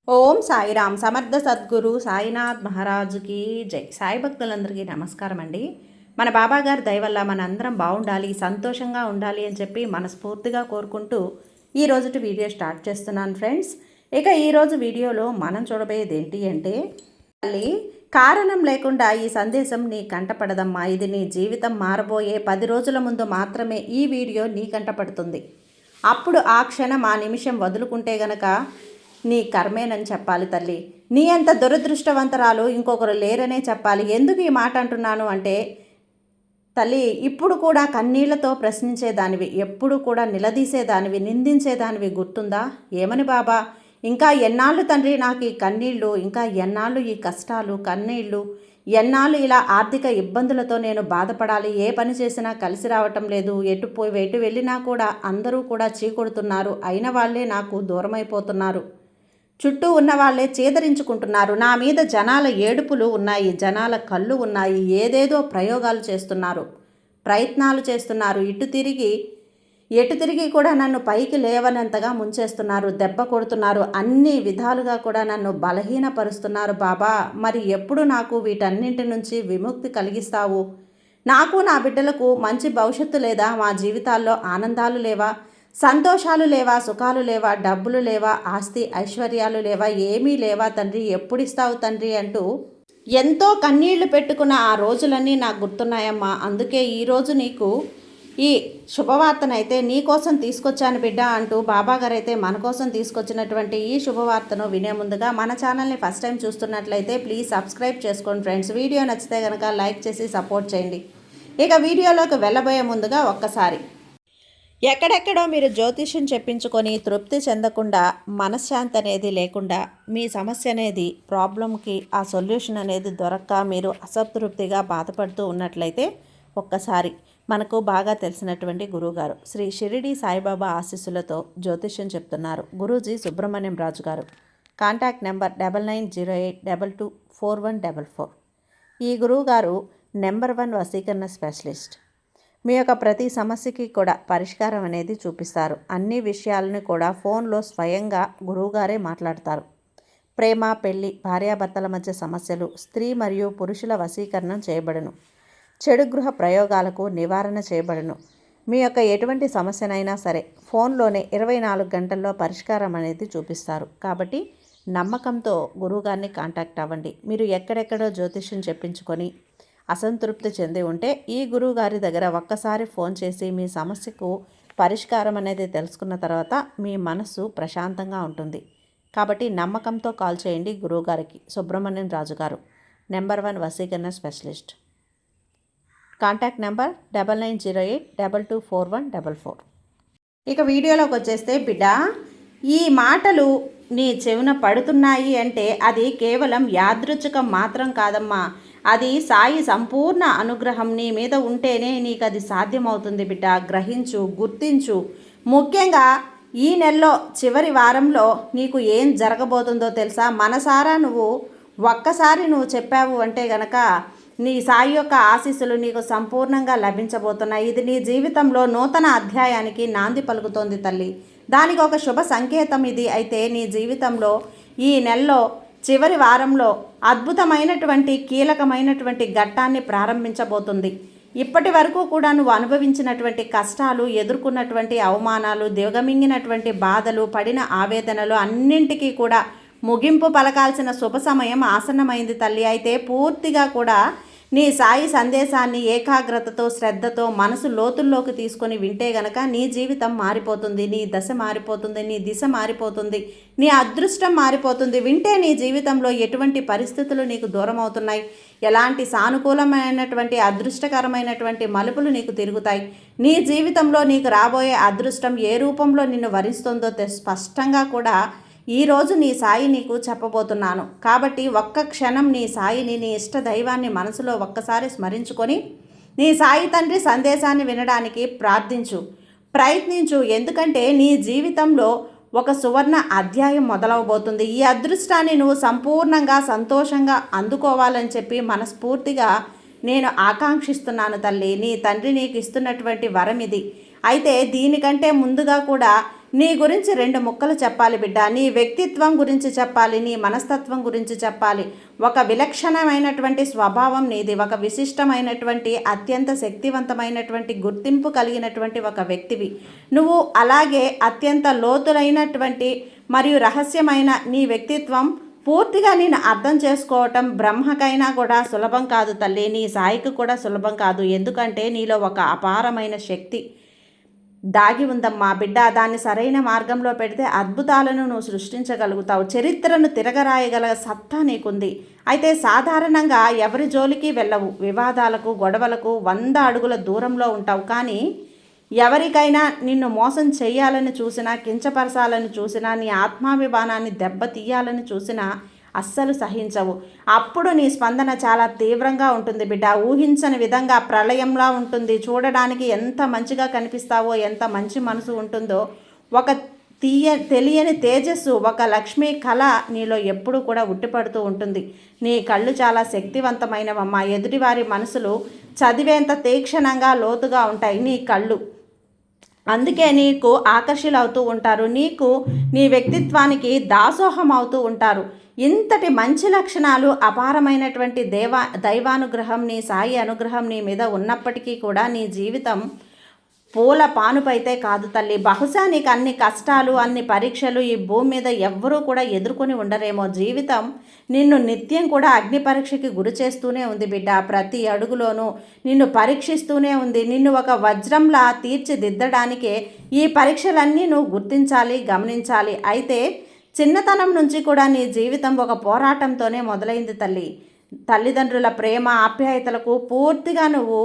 ఓం సాయిరామ్ సమర్థ సద్గురు సాయినాథ్ మహారాజుకి జై. సాయి భక్తులందరికీ నమస్కారం అండి. మన బాబాగారి దయ వల్ల మనందరం బాగుండాలి, సంతోషంగా ఉండాలి అని చెప్పి మనస్ఫూర్తిగా కోరుకుంటూ ఈ రోజుటి వీడియో స్టార్ట్ చేస్తున్నాను ఫ్రెండ్స్. ఇక ఈరోజు వీడియోలో మనం చూడబోయేది ఏంటి అంటే, తల్లి కారణం లేకుండా ఈ సందేశం నీ కంటపడదమ్మా. ఇది నీ జీవితం మారబోయే 10 రోజుల ముందు మాత్రమే ఈ వీడియో నీ కంటపడుతుంది. అప్పుడు ఆ క్షణం ఆ నిమిషం వదులుకుంటే గనక నీ కర్మేనని చెప్పాలి తల్లి. నీ అంత దురదృష్టవంతరాలు ఇంకొకరు లేరనే చెప్పాలి. ఎందుకు ఈ మాట అంటున్నాను అంటే, తల్లి ఇప్పుడు కూడా కన్నీళ్లతో ప్రశ్నించేదానివి, ఎప్పుడు కూడా నిలదీసేదానివి, నిందించేదానివి గుర్తుందా? ఏమని బాబా, ఇంకా ఎన్నాళ్ళు తండ్రి నాకు ఈ కన్నీళ్ళు, ఇంకా ఎన్నాళ్ళు ఈ కష్టాలు కన్నీళ్ళు, ఎన్నాళ్ళు ఇలా ఆర్థిక ఇబ్బందులతో నేను బాధపడాలి, ఏ పని చేసినా కలిసి రావటం లేదు, ఎటు వెళ్ళినా కూడా అందరూ కూడా చీకొడుతున్నారు, అయిన వాళ్ళే నాకు దూరమైపోతున్నారు, చుట్టూ ఉన్న వాళ్ళే చేదరించుకుంటున్నారు, నా మీద జనాల ఏడుపులు ఉన్నాయి, జనాల కళ్ళు ఉన్నాయి, ఏదేదో ప్రయోగాలు చేస్తున్నారు, ప్రయత్నాలు చేస్తున్నారు, ఎటు తిరిగి కూడా నన్ను పైకి లేవనంతగా ముంచేస్తున్నారు, దెబ్బ కొడుతున్నారు, అన్ని విధాలుగా కూడా నన్ను బలహీనపరుస్తున్నారు బాబా. మరి ఎప్పుడు నాకు వీటన్నింటి నుంచి విముక్తి కలిగిస్తావు? నాకు నా బిడ్డలకు మంచి భవిష్యత్తు లేదా? మా జీవితాల్లో ఆనందాలు లేవా? సంతోషాలు లేవా? సుఖాలు లేవా? డబ్బులు లేవా? ఆస్తి ఐశ్వర్యాలు లేవా? ఏమీ లేవా తండ్రి? ఎప్పుడిస్తావు తండ్రి అంటూ ఎంతో కన్నీళ్లు పెట్టుకున్న ఆ రోజులన్నీ నాకు గుర్తున్నాయమ్మా. అందుకే ఈరోజు నీకు ఈ శుభవార్తనైతే నీ కోసం తీసుకొచ్చాను బిడ్డ అంటూ బాబాగారు అయితే మన కోసం తీసుకొచ్చినటువంటి ఈ శుభవార్తను వినే ముందుగా మన ఛానల్ని ఫస్ట్ టైం చూస్తున్నట్లయితే ప్లీజ్ సబ్స్క్రైబ్ చేసుకోండి ఫ్రెండ్స్. వీడియో నచ్చితే కనుక లైక్ చేసి సపోర్ట్ చేయండి. ఇక వీడియోలోకి వెళ్ళబోయే ముందుగా ఒక్కసారి, ఎక్కడెక్కడో మీరు జ్యోతిష్యం చెప్పించుకొని తృప్తి చెందకుండా, మనశ్శాంతి అనేది లేకుండా, మీ సమస్య అనేది ప్రాబ్లంకి ఆ సొల్యూషన్ అనేది దొరక్క మీరు అసంతృప్తిగా బాధపడుతూ ఉన్నట్లయితే ఒక్కసారి మనకు బాగా తెలిసినటువంటి గురువుగారు శ్రీ షిరిడి సాయిబాబా ఆశీస్సులతో జ్యోతిష్యం చెప్తున్నారు గురూజీ సుబ్రహ్మణ్యం రాజు గారు. Contact number 9908224144. ఈ గురువుగారు నెంబర్ 1 వశీకరణ స్పెషలిస్ట్. మీ యొక్క ప్రతి సమస్యకి కూడా పరిష్కారం అనేది చూపిస్తారు. అన్ని విషయాలను కూడా ఫోన్లో స్వయంగా గురువుగారే మాట్లాడతారు. ప్రేమ, పెళ్లి, భార్యాభర్తల మధ్య సమస్యలు, స్త్రీ మరియు పురుషుల వశీకరణం చేయబడును. చెడు గృహ ప్రయోగాలకు నివారణ చేయబడును. మీ యొక్క ఎటువంటి సమస్యనైనా సరే ఫోన్లోనే 24 గంటల్లో పరిష్కారం అనేది చూపిస్తారు. కాబట్టి నమ్మకంతో గురువుగారిని కాంటాక్ట్ అవ్వండి. మీరు ఎక్కడెక్కడో జ్యోతిష్యం చెప్పించుకొని అసంతృప్తి చెంది ఉంటే ఈ గురువు గారి దగ్గర ఒక్కసారి ఫోన్ చేసి మీ సమస్యకు పరిష్కారం అనేది తెలుసుకున్న తర్వాత మీ మనస్సు ప్రశాంతంగా ఉంటుంది. కాబట్టి నమ్మకంతో కాల్ చేయండి గురువుగారికి. సుబ్రహ్మణ్యం రాజు గారు, నెంబర్ 1 వశీకరణ స్పెషలిస్ట్. Contact number 9908224144. ఇక వీడియోలోకి వచ్చేస్తే, బిడ్డ ఈ మాటలు నీ చెవున పడుతున్నాయి అంటే అది కేవలం యాదృచ్ఛికం మాత్రం కాదమ్మా. అది సాయి సంపూర్ణ అనుగ్రహం నీ మీద ఉంటేనే నీకు అది సాధ్యమవుతుంది బిడ్డ. గ్రహించు, గుర్తించు. ముఖ్యంగా ఈ నెలలో చివరి వారంలో నీకు ఏం జరగబోతుందో తెలుసా? మనసారా ఒక్కసారి నువ్వు చెప్పావు అంటే గనక నీ సాయి యొక్క ఆశీస్సులు నీకు సంపూర్ణంగా లభించబోతున్నాయి. ఇది నీ జీవితంలో నూతన అధ్యాయానికి నాంది పలుకుతోంది తల్లి. దానికి ఒక శుభ సంకేతం ఇది. అయితే నీ జీవితంలో ఈ నెలలో చివరి వారంలో అద్భుతమైనటువంటి కీలకమైనటువంటి ఘట్టాన్ని ప్రారంభించబోతుంది. ఇప్పటి వరకు కూడా నువ్వు అనుభవించినటువంటి కష్టాలు, ఎదుర్కొన్నటువంటి అవమానాలు, దిగమింగినటువంటి బాధలు, పడిన ఆవేదనలు అన్నింటికీ కూడా ముగింపు పలకాల్సిన శుభ సమయం ఆసన్నమైంది తల్లి. అయితే పూర్తిగా కూడా నీ సాయి సందేశాన్ని ఏకాగ్రతతో, శ్రద్ధతో, మనసు లోతుల్లోకి తీసుకొని వింటే గనక నీ జీవితం మారిపోతుంది, నీ దశ మారిపోతుంది, నీ దిశ మారిపోతుంది, నీ అదృష్టం మారిపోతుంది. వింటే నీ జీవితంలో ఎటువంటి పరిస్థితులు నీకు దూరం అవుతున్నాయి, ఎలాంటి సానుకూలమైనటువంటి అదృష్టకరమైనటువంటి మలుపులు నీకు తిరుగుతాయి, నీ జీవితంలో నీకు రాబోయే అదృష్టం ఏ రూపంలో నిన్ను వరిస్తుందో స్పష్టంగా కూడా ఈరోజు నీ సాయి నీకు చెప్పబోతున్నాను. కాబట్టి ఒక్క క్షణం నీ సాయిని, నీ ఇష్ట దైవాన్ని మనసులో ఒక్కసారి స్మరించుకొని నీ సాయి తండ్రి సందేశాన్ని వినడానికి ప్రయత్నించు. ఎందుకంటే నీ జీవితంలో ఒక సువర్ణ అధ్యాయం మొదలవబోతుంది. ఈ అదృష్టాన్ని నువ్వు సంపూర్ణంగా సంతోషంగా అందుకోవాలని చెప్పి మనస్ఫూర్తిగా నేను ఆకాంక్షిస్తున్నాను తల్లి. నీ తండ్రి నీకు ఇస్తున్నటువంటి వరం ఇది. అయితే దీనికంటే ముందుగా కూడా నీ గురించి 2 ముక్కలు చెప్పాలి బిడ్డ. నీ వ్యక్తిత్వం గురించి చెప్పాలి, నీ మనస్తత్వం గురించి చెప్పాలి. ఒక విలక్షణమైనటువంటి స్వభావం నీది, ఒక విశిష్టమైనటువంటి అత్యంత శక్తివంతమైనటువంటి గుర్తింపు కలిగినటువంటి ఒక వ్యక్తివి నువ్వు. అలాగే అత్యంత లోతులైనటువంటి మరియు రహస్యమైన నీ వ్యక్తిత్వం పూర్తిగా నేను అర్థం చేసుకోవటం బ్రహ్మకైనా కూడా సులభం కాదు తల్లి, నీ సాయికి కూడా సులభం కాదు. ఎందుకంటే నీలో ఒక అపారమైన శక్తి దాగి ఉందమ్మా బిడ్డ. దాన్ని సరైన మార్గంలో పెడితే అద్భుతాలను నువ్వు సృష్టించగలుగుతావు. చరిత్రను తిరగరాయగల సత్తా నీకుంది. అయితే సాధారణంగా ఎవరి జోలికి వెళ్ళవు, వివాదాలకు గొడవలకు 100 అడుగుల దూరంలో ఉంటావు. కానీ ఎవరికైనా నిన్ను మోసం చేయాలని చూసినా, కించపరచాలని చూసినా, నీ ఆత్మాభిమానాన్ని దెబ్బతీయాలని చూసినా అస్సలు సహించవు. అప్పుడు నీ స్పందన చాలా తీవ్రంగా ఉంటుంది బిడ్డ. ఊహించని విధంగా ప్రళయంలా ఉంటుంది. చూడడానికి ఎంత మంచిగా కనిపిస్తావో, ఎంత మంచి మనసు ఉంటుందో, ఒక తెలియని తేజస్సు, ఒక లక్ష్మీ కళ నీలో ఎప్పుడూ కూడా ఉట్టిపడుతూ ఉంటుంది. నీ కళ్ళు చాలా శక్తివంతమైనవమ్మా. ఎదుటివారి మనసులు చదివేంత తీక్షణంగా లోతుగా ఉంటాయి నీ కళ్ళు. అందుకే నీకు ఆకర్షితులవుతూ ఉంటారు, నీకు నీ వ్యక్తిత్వానికి దాసోహం అవుతూ ఉంటారు. ఇంతటి మంచి లక్షణాలు, అపారమైనటువంటి దైవానుగ్రహం, నీ సాయి అనుగ్రహం నీ మీద ఉన్నప్పటికీ కూడా నీ జీవితం పూల పానుపైతే కాదు తల్లి. బహుశా నీకు అన్ని కష్టాలు, అన్ని పరీక్షలు ఈ భూమి మీద ఎవ్వరూ కూడా ఎదుర్కొని ఉండరేమో. జీవితం నిన్ను నిత్యం కూడా అగ్ని పరీక్షకి గురి చేస్తూనే ఉంది బిడ్డ. ప్రతి అడుగులోనూ నిన్ను పరీక్షిస్తూనే ఉంది. నిన్ను ఒక వజ్రంలా తీర్చిదిద్దడానికే ఈ పరీక్షలన్నీ నువ్వు గుర్తించాలి, గమనించాలి. అయితే చిన్నతనం నుంచి కూడా నీ జీవితం ఒక పోరాటంతోనే మొదలైంది తల్లి. తల్లిదండ్రుల ప్రేమ ఆప్యాయతలకు పూర్తిగా నువ్వు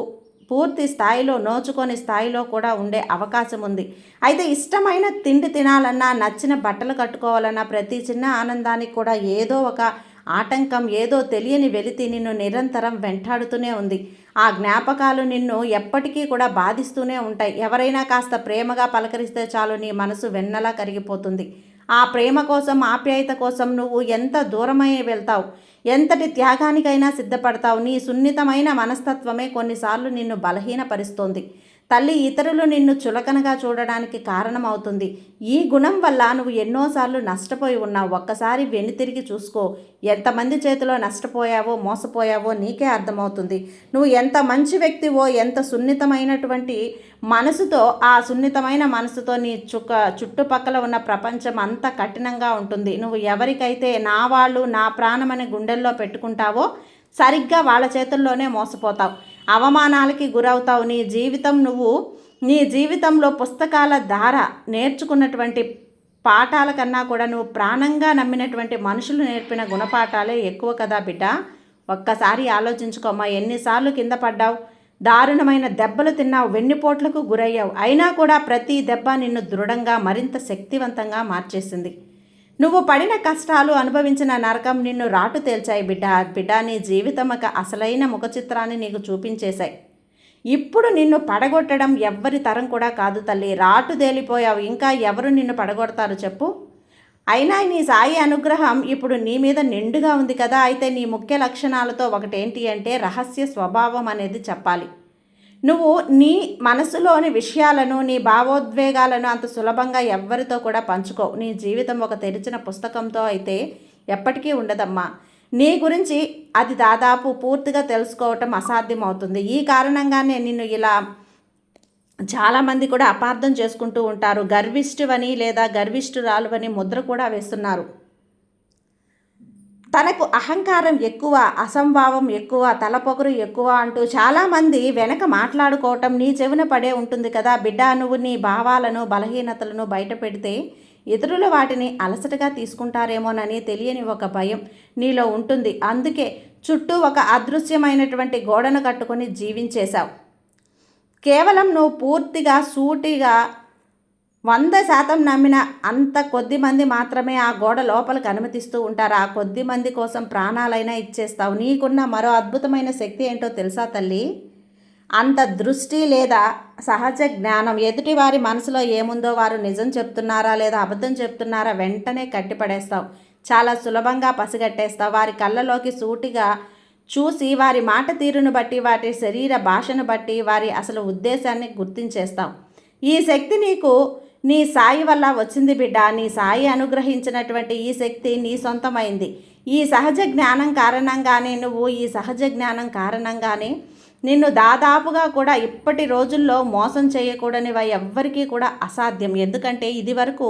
పూర్తి స్థాయిలో నోచుకొని స్థాయిలో కూడా ఉండే అవకాశం ఉంది. అయితే ఇష్టమైన తిండి తినాలన్నా, నచ్చిన బట్టలు కట్టుకోవాలన్నా, ప్రతి చిన్న ఆనందానికి కూడా ఏదో ఒక ఆటంకం, ఏదో తెలియని వెలితి నిన్ను నిరంతరం వెంటాడుతూనే ఉంది. ఆ జ్ఞాపకాలు నిన్ను ఎప్పటికీ కూడా బాధిస్తూనే ఉంటాయి. ఎవరైనా కాస్త ప్రేమగా పలకరిస్తే చాలు నీ మనసు వెన్నలా కరిగిపోతుంది. ఆ ప్రేమ కోసం, ఆప్యాయత కోసం నువ్వు ఎంత దూరమై వెళ్తావు, ఎంతటి త్యాగానికైనా సిద్ధపడతావు. నీ సున్నితమైన మనస్తత్వమే కొన్నిసార్లు నిన్ను బలహీనపరుస్తోంది తల్లి. ఇతరులు నిన్ను చులకనగా చూడడానికి కారణమవుతుంది. ఈ గుణం వల్ల నువ్వు ఎన్నోసార్లు నష్టపోయి ఉన్నావు. ఒక్కసారి వెనుతిరిగి చూసుకో. ఎంతమంది చేతిలో నష్టపోయావో, మోసపోయావో నీకే అర్థమవుతుంది. నువ్వు ఎంత మంచి వ్యక్తివో, ఎంత సున్నితమైనటువంటి మనసుతో, ఆ సున్నితమైన మనసుతో నీ చుట్టుపక్కల ఉన్న ప్రపంచం అంత కఠినంగా ఉంటుంది. నువ్వు ఎవరికైతే నా వాళ్ళు, నా ప్రాణమని గుండెల్లో పెట్టుకుంటావో సరిగ్గా వాళ్ళ చేతుల్లోనే మోసపోతావు, అవమానాలకి గురవుతావు. నీ జీవితంలో పుస్తకాల ద్వారా నేర్చుకున్నటువంటి పాఠాల కన్నా కూడా నువ్వు ప్రాణంగా నమ్మినటువంటి మనుషులు నేర్పిన గుణపాఠాలే ఎక్కువ కదా బిడ్డ. ఒక్కసారి ఆలోచించుకోమ్మా. ఎన్నిసార్లు కింద పడ్డావు, దారుణమైన దెబ్బలు తిన్నావు, వెన్నుపోట్లకు గురయ్యావు. అయినా కూడా ప్రతి దెబ్బ నిన్ను దృఢంగా, మరింత శక్తివంతంగా మార్చేసింది. నువ్వు పడిన కష్టాలు, అనుభవించిన నరకం నిన్ను రాటు తేల్చాయి బిడ్డ. నీ జీవితం ఒక అసలైన ముఖ చిత్రాన్ని నీకు చూపించేశాయి. ఇప్పుడు నిన్ను పడగొట్టడం ఎవ్వరి తరం కూడా కాదు తల్లి. రాటు తేలిపోయావు, ఇంకా ఎవరు నిన్ను పడగొడతారు చెప్పు. అయినా నీ సాయి అనుగ్రహం ఇప్పుడు నీ మీద నిండుగా ఉంది కదా. అయితే నీ ముఖ్య లక్షణాలతో ఒకటేంటి అంటే రహస్య స్వభావం అనేది చెప్పాలి. నువ్వు నీ మనసులోని విషయాలను, నీ భావోద్వేగాలను అంత సులభంగా ఎవ్వరితో కూడా పంచుకోవు. నీ జీవితం ఒక తెరిచిన పుస్తకంతో అయితే ఎప్పటికీ ఉండదమ్మా. నీ గురించి అది దాదాపు పూర్తిగా తెలుసుకోవటం అసాధ్యమవుతుంది. ఈ కారణంగానే నిన్ను ఇలా చాలామంది కూడా అపార్థం చేసుకుంటూ ఉంటారు. గర్విష్ఠువని లేదా గర్విష్ఠురాలువని ముద్ర కూడా వేస్తున్నారు. తనకు అహంకారం ఎక్కువ, అసంభావం ఎక్కువ, తలపొగరు ఎక్కువ అంటూ చాలామంది వెనక మాట్లాడుకోవటం నీ చెవిన పడే ఉంటుంది కదా బిడ్డ. నువ్వు నీ భావాలను, బలహీనతలను బయట పెడితే ఇతరులు వాటిని అలసటగా తీసుకుంటారేమోనని తెలియని ఒక భయం నీలో ఉంటుంది. అందుకే చుట్టూ ఒక అదృశ్యమైనటువంటి గోడను కట్టుకొని జీవించేశావు. కేవలం నువ్వు పూర్తిగా సూటిగా 100% నమ్మిన అంత కొద్ది మంది మాత్రమే ఆ గోడ లోపలికి అనుమతిస్తూ ఉంటారు. ఆ కొద్ది మంది కోసం ప్రాణాలైనా ఇచ్చేస్తావు. నీకున్న మరో అద్భుతమైన శక్తి ఏంటో తెలుసా తల్లి? అంత దృష్టి లేదా సహజ జ్ఞానం. ఎదుటివారి మనసులో ఏముందో, వారు నిజం చెప్తున్నారా లేదా అబద్ధం చెప్తున్నారా వెంటనే కట్టిపడేస్తావు. చాలా సులభంగా పసిగట్టేస్తావు. వారి కళ్ళలోకి సూటిగా చూసి వారి మాట తీరును బట్టి, వాటి శరీర భాషను బట్టి వారి అసలు ఉద్దేశాన్ని గుర్తించేస్తావు. ఈ శక్తి నీకు నీ సాయి వల్ల వచ్చింది బిడ్డ. నీ సాయి అనుగ్రహించినటువంటి ఈ శక్తి నీ సొంతమైంది. ఈ సహజ జ్ఞానం కారణంగానే నిన్ను దాదాపుగా కూడా ఇప్పటి రోజుల్లో మోసం చేయకూడనివి ఎవ్వరికీ కూడా అసాధ్యం. ఎందుకంటే ఇది వరకు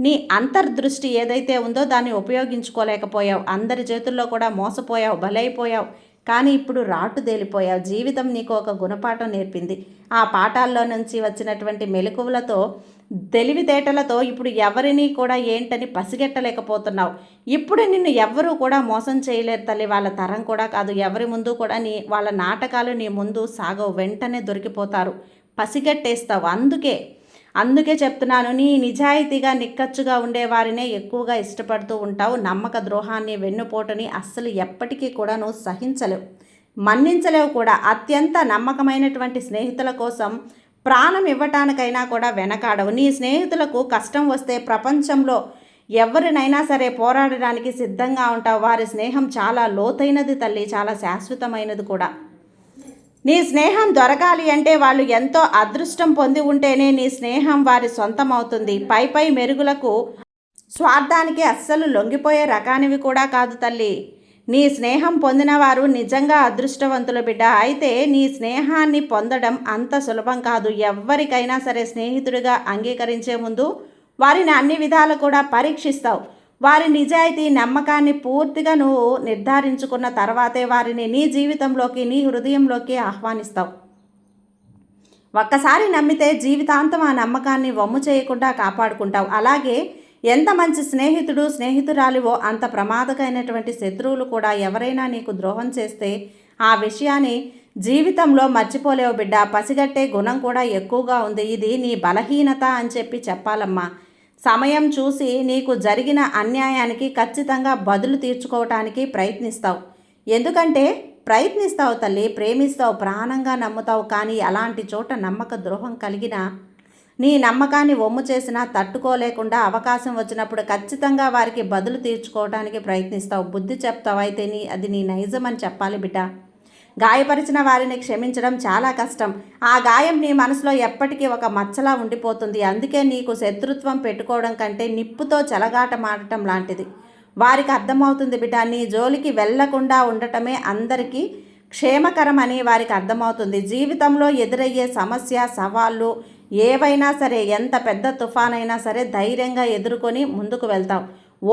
నీ అంతర్దృష్టి ఏదైతే ఉందో దాన్ని ఉపయోగించుకోలేకపోయావు. అందరి చేతుల్లో కూడా మోసపోయావు, బలైపోయావు. కానీ ఇప్పుడు రాటుదేలిపోయావు. జీవితం నీకు ఒక గుణపాఠం నేర్పింది. ఆ పాఠాల్లో నుంచి వచ్చినటువంటి మెలకువలతో, తెలివితేటలతో ఇప్పుడు ఎవరిని కూడా ఏంటని పసిగట్టలేకపోతున్నావు. ఇప్పుడు నిన్ను ఎవ్వరూ కూడా మోసం చేయలేరు తల్లి. వాళ్ళ తరం కూడా కాదు. ఎవరి ముందు కూడా వాళ్ళ నాటకాలు నీ ముందు సాగవు. వెంటనే దొరికిపోతారు, పసిగట్టేస్తావు. అందుకే చెప్తున్నాను, నీ నిజాయితీగా నిక్కచ్చుగా ఉండేవారినే ఎక్కువగా ఇష్టపడుతూ ఉంటావు. నమ్మక ద్రోహాన్ని, వెన్నుపోటుని అస్సలు ఎప్పటికీ కూడా నువ్వు సహించలేవు, మన్నించలేవు కూడా. అత్యంత నమ్మకమైనటువంటి స్నేహితుల కోసం ప్రాణం ఇవ్వటానికైనా కూడా వెనకాడవు. నీ స్నేహితులకు కష్టం వస్తే ప్రపంచంలో ఎవరినైనా సరే పోరాడడానికి సిద్ధంగా ఉంటావు. వారి స్నేహం చాలా లోతైనది తల్లి, చాలా శాశ్వతమైనది కూడా. నీ స్నేహం దొరకాలి అంటే వాళ్ళు ఎంతో అదృష్టం పొంది ఉంటేనే నీ స్నేహం వారి సొంతం అవుతుంది. పై మెరుగులకు, స్వార్థానికి అస్సలు లొంగిపోయే రకానివి కూడా కాదు తల్లి. నీ స్నేహం పొందిన వారు నిజంగా అదృష్టవంతుల బిడ్డ. అయితే నీ స్నేహాన్ని పొందడం అంత సులభం కాదు. ఎవరికైనా సరే స్నేహితుడిగా అంగీకరించే ముందు వారిని అన్ని విధాలు కూడా పరీక్షిస్తావు. వారి నిజాయితీ, నమ్మకాన్ని పూర్తిగా నువ్వు నిర్ధారించుకున్న తర్వాతే వారిని నీ జీవితంలోకి, నీ హృదయంలోకి ఆహ్వానిస్తావు. ఒక్కసారి నమ్మితే జీవితాంతం ఆ నమ్మకాన్ని వమ్ము చేయకుండా కాపాడుకుంటావు. అలాగే ఎంత మంచి స్నేహితురాలివో అంత ప్రమాదకమైనటువంటి శత్రువులు కూడా. ఎవరైనా నీకు ద్రోహం చేస్తే ఆ విషయాన్ని జీవితంలో మర్చిపోలేవు బిడ్డ. పసిగట్టే గుణం కూడా ఎక్కువగా ఉంది. ఇది నీ బలహీనత అని చెప్పాలమ్మా. సమయం చూసి నీకు జరిగిన అన్యాయానికి ఖచ్చితంగా బదులు తీర్చుకోవటానికి ప్రయత్నిస్తావు. ఎందుకంటే ప్రయత్నిస్తావు తల్లి, ప్రేమిస్తావు, ప్రాణంగా నమ్ముతావు. కానీ అలాంటి చోట నమ్మక ద్రోహం కలిగిన, నీ నమ్మకాన్ని వమ్ము చేసినా తట్టుకోలేకుండా అవకాశం వచ్చినప్పుడు ఖచ్చితంగా వారికి బదులు తీర్చుకోవడానికి ప్రయత్నిస్తావు, బుద్ధి చెప్తావు. అయితే అది నీ నైజం అని చెప్పాలి బిడ్డ. గాయపరిచిన వారిని క్షమించడం చాలా కష్టం. ఆ గాయం నీ మనసులో ఎప్పటికీ ఒక మచ్చలా ఉండిపోతుంది. అందుకే నీకు శత్రుత్వం పెట్టుకోవడం కంటే నిప్పుతో చెలగాట మాడటం లాంటిది. వారికి అర్థమవుతుంది బిడ్డ. నీ జోలికి వెళ్లకుండా ఉండటమే అందరికీ క్షేమకరమని వారికి అర్థమవుతుంది. జీవితంలో ఎదురయ్యే సమస్య, సవాళ్ళు ఏవైనా సరే, ఎంత పెద్ద తుఫానైనా సరే ధైర్యంగా ఎదుర్కొని ముందుకు వెళ్తావు.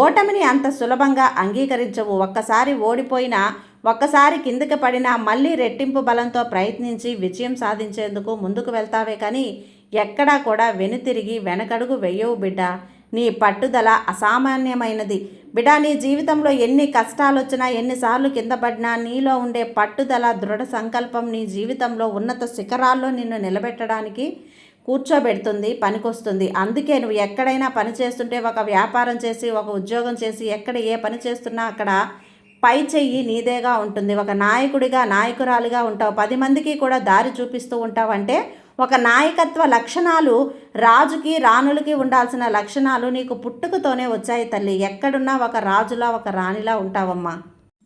ఓటమిని అంత సులభంగా అంగీకరించవు. ఒక్కసారి ఓడిపోయినా, ఒక్కసారి కిందకి పడినా మళ్ళీ రెట్టింపు బలంతో ప్రయత్నించి విజయం సాధించేందుకు ముందుకు వెళ్తావే కానీ ఎక్కడా కూడా వెనుతిరిగి వెనకడుగు వెయ్యవు బిడ్డ. నీ పట్టుదల అసామాన్యమైనది బిడ్డ. నీ జీవితంలో ఎన్ని కష్టాలు వచ్చినా, ఎన్నిసార్లు కింద పడినా నీలో ఉండే పట్టుదల, దృఢ సంకల్పం నీ జీవితంలో ఉన్నత శిఖరాల్లో నిన్ను నిలబెట్టడానికి కూర్చోబెడుతుంది, పనికొస్తుంది. అందుకే నువ్వు ఎక్కడైనా పని చేస్తుంటే, ఒక వ్యాపారం చేసి, ఒక ఉద్యోగం చేసి, ఎక్కడ ఏ పని చేస్తున్నా అక్కడ పై చెయ్యి నీదేగా ఉంటుంది. ఒక నాయకుడిగా, నాయకురాలిగా ఉంటావు. 10 మందికి కూడా దారి చూపిస్తూ ఉంటావు. అంటే ఒక నాయకత్వ లక్షణాలు, రాజుకి రాణులకి ఉండాల్సిన లక్షణాలు నీకు పుట్టుకతోనే వచ్చాయి తల్లి. ఎక్కడున్నా ఒక రాజులా, ఒక రాణిలా ఉంటావమ్మా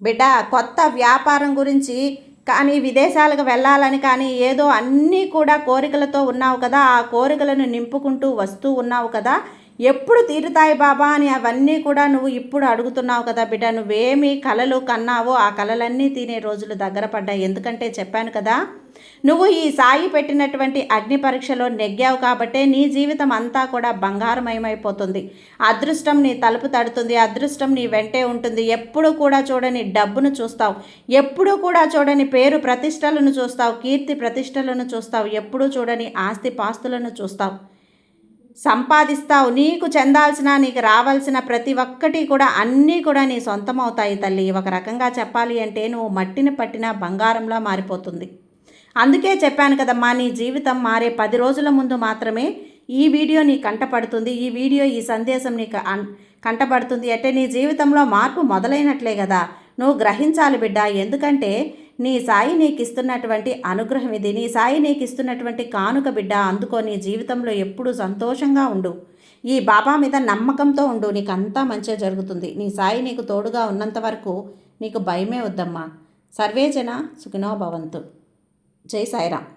బిడ్డ. కొత్త వ్యాపారం గురించి కానీ, విదేశాలకు వెళ్ళాలని కానీ, ఏదో అన్నీ కూడా కోరికలతో ఉన్నావు కదా. ఆ కోరికలను నింపుకుంటూ వస్తూ ఉన్నావు కదా. ఎప్పుడు తీరుతాయి బాబా అని అవన్నీ కూడా నువ్వు ఇప్పుడు అడుగుతున్నావు కదా బిడ్డ. నువ్వేమి కలలు కన్నావో ఆ కలలన్నీ తినే రోజులు దగ్గర పడ్డాయి. ఎందుకంటే చెప్పాను కదా, నువ్వు ఈ సాయి పెట్టినటువంటి అగ్ని పరీక్షలో నెగ్గావు కాబట్టే నీ జీవితం అంతా కూడా బంగారమయమైపోతుంది. అదృష్టం నీ తలుపు తడుతుంది. అదృష్టం నీ వెంటే ఉంటుంది. ఎప్పుడు కూడా చూడని డబ్బును చూస్తావు. ఎప్పుడు కూడా చూడని పేరు ప్రతిష్టలను చూస్తావు. కీర్తి ప్రతిష్టలను చూస్తావు. ఎప్పుడూ చూడని ఆస్తి పాస్తులను చూస్తావు, సంపాదిస్తావు. నీకు చెందాల్సిన, నీకు రావాల్సిన ప్రతి ఒక్కటి కూడా, అన్నీ కూడా నీ సొంతం అవుతాయి తల్లి. ఒక రకంగా చెప్పాలి అంటే నువ్వు మట్టిని పట్టిన బంగారంలా మారిపోతుంది. అందుకే చెప్పాను కదమ్మా, నీ జీవితం మారే 10 రోజుల ముందు మాత్రమే ఈ వీడియో నీ కంటపడుతుంది. ఈ వీడియో, ఈ సందేశం నీకు కంటపడుతుంది అంటే నీ జీవితంలో మార్పు మొదలైనట్లే కదా. నువ్వు గ్రహించాలి బిడ్డ. ఎందుకంటే నీ సాయి నీకు ఇస్తున్నటువంటి అనుగ్రహం ఇది. నీ సాయి నీకు ఇస్తున్నటువంటి కానుక బిడ్డ. అందుకో, నీ జీవితంలో ఎప్పుడూ సంతోషంగా ఉండు. ఈ బాబా మీద నమ్మకంతో ఉండు. నీకు అంతా మంచిగా జరుగుతుంది. నీ సాయి నీకు తోడుగా ఉన్నంత వరకు నీకు భయమే వద్దమ్మా. సర్వేజన సుఖినో భవంతు. జై సాయిరామ్.